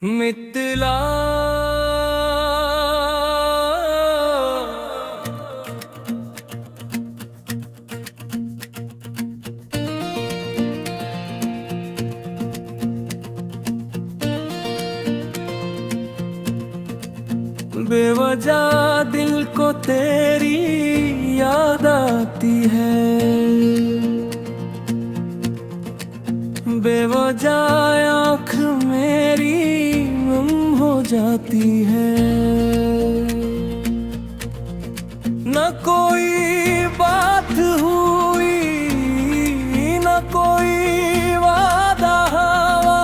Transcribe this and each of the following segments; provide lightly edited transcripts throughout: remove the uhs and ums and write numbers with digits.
मितला बेवजह दिल को तेरी याद आती है, बेवजह आँख मेरी गुम हो जाती है। न कोई बात हुई न कोई वादा हुआ,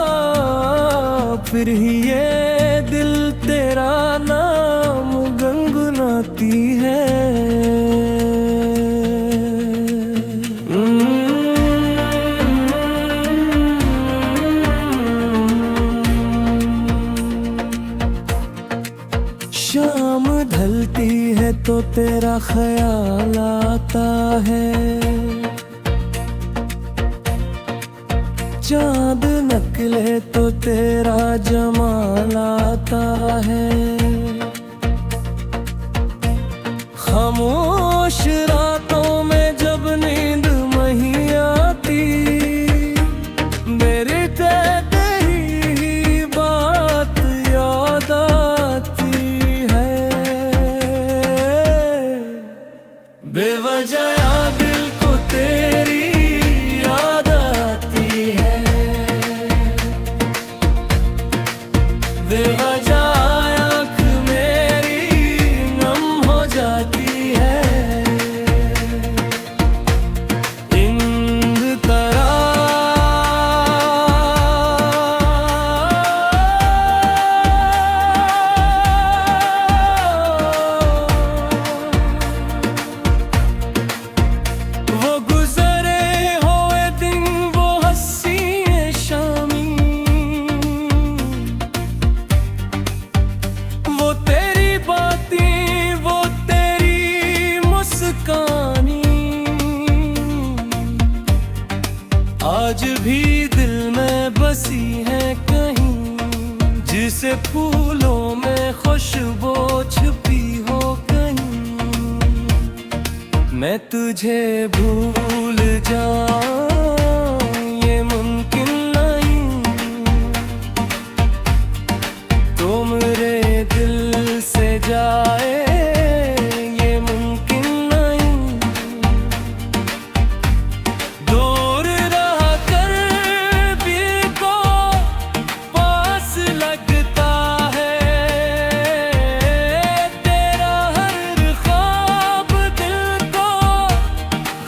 फिर ही ये दिल तेरा नाम गुनगुनाती है। शाम ढलती है तो तेरा ख्याल आता है, चांद निकले तो तेरा जमाल आता है। खामोश रातों में जब नींद नहीं आती, मेरी तेरी बात याद आती है। बेवजह दिल को तेरी याद आती है, बेवजह आँख मेरी नम हो जाती है। इंद तरह वो गुजरे हुए दिन, वो हंसी शामी, वो तेरी बातें, वो तेरी मुस्कानी, आज भी दिल में बसी है कहीं, जिसे फूलों में खुशबू छुपी हो कहीं। मैं तुझे भूल जाऊं ये मुमकिन नहीं, तो मेरे दिल से जाए ये मुमकिन नहीं। दूर रह कर भी को पास लगता है, तेरा हर ख्वाब दिल को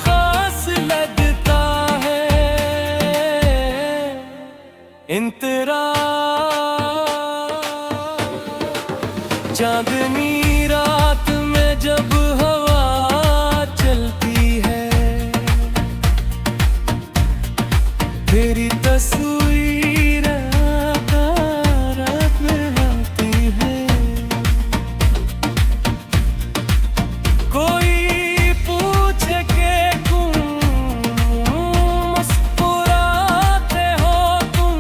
खास लगता है। इंतरा चांदनी रात में जब हवा चलती है, तेरी तस्वीर रात में आती है। कोई पूछे के तुम मुस्कुराते हो तुम,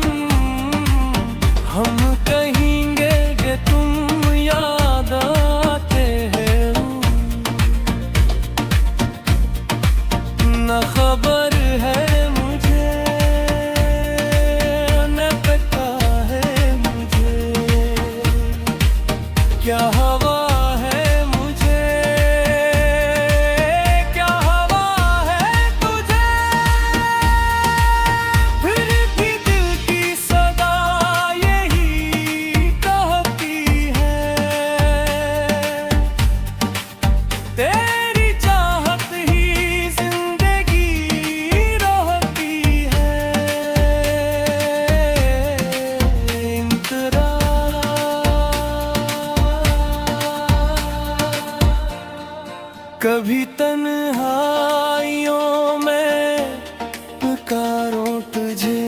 हम कहेंगे कि तुम याद आते हैं। न खबर है मुझे न पता है मुझे, क्या हवा है मुझे, क्या हवा है तुझे। फिर भी दिल की सदा यही कहती है, तेरी चाहत ही जिंदगी रहती है। इंतरा कभी तन्हाइयों में पुकारूं तुझे,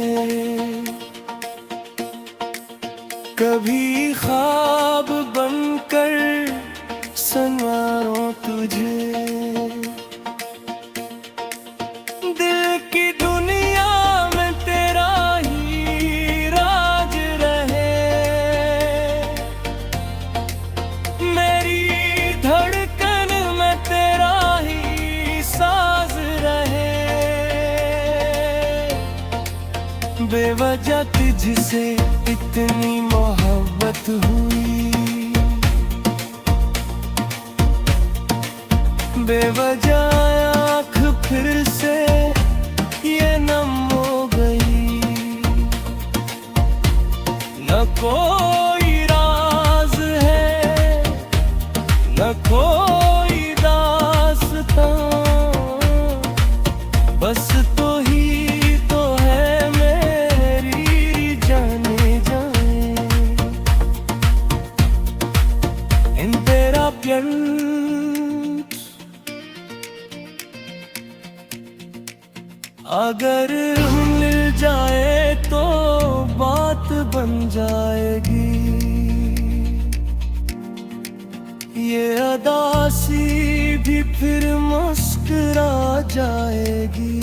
कभी ख्वाब बनकर संवारूं तुझे। दिल की दुनिया में तेरा ही राज रहे, बेवजह तुझसे इतनी मोहब्बत हुई, बेवजह आँख फिर से ये नम हो गई। न कोई राज है न कोई दास्तां, बस तो ही तो है मेरी जाने जाए। इन तेरा प्यार अगर मिल जाए तो बात बन जाएगी, ये अदासी भी फिर मुस्कुरा जाएगी।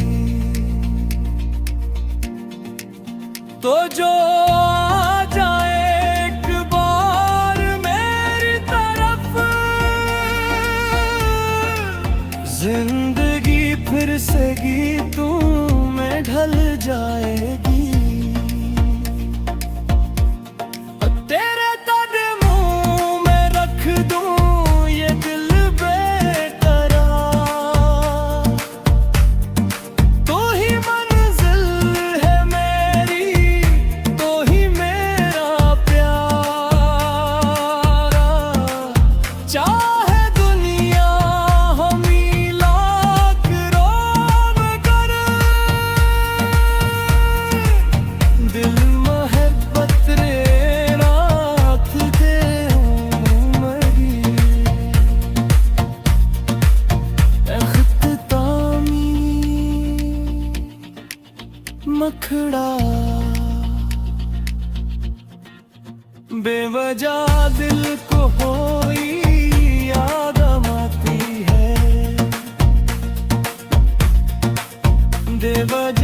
तो जो आ जाए एक बार मेरी तरफ, जिंदगी फिर से गीतों में ढल जाएगी। तेरे कदमों में रख दूं ये दिल बेकरार, तो ही मंजिल है मेरी, तो ही मेरा प्यार। चाहे दुनिया हमें लाख रोम कर, दिल मोहब्बत रे राख दे मरी। इख्तितामी मखड़ा बेवजह दिल को होई याद आती है, बेवजह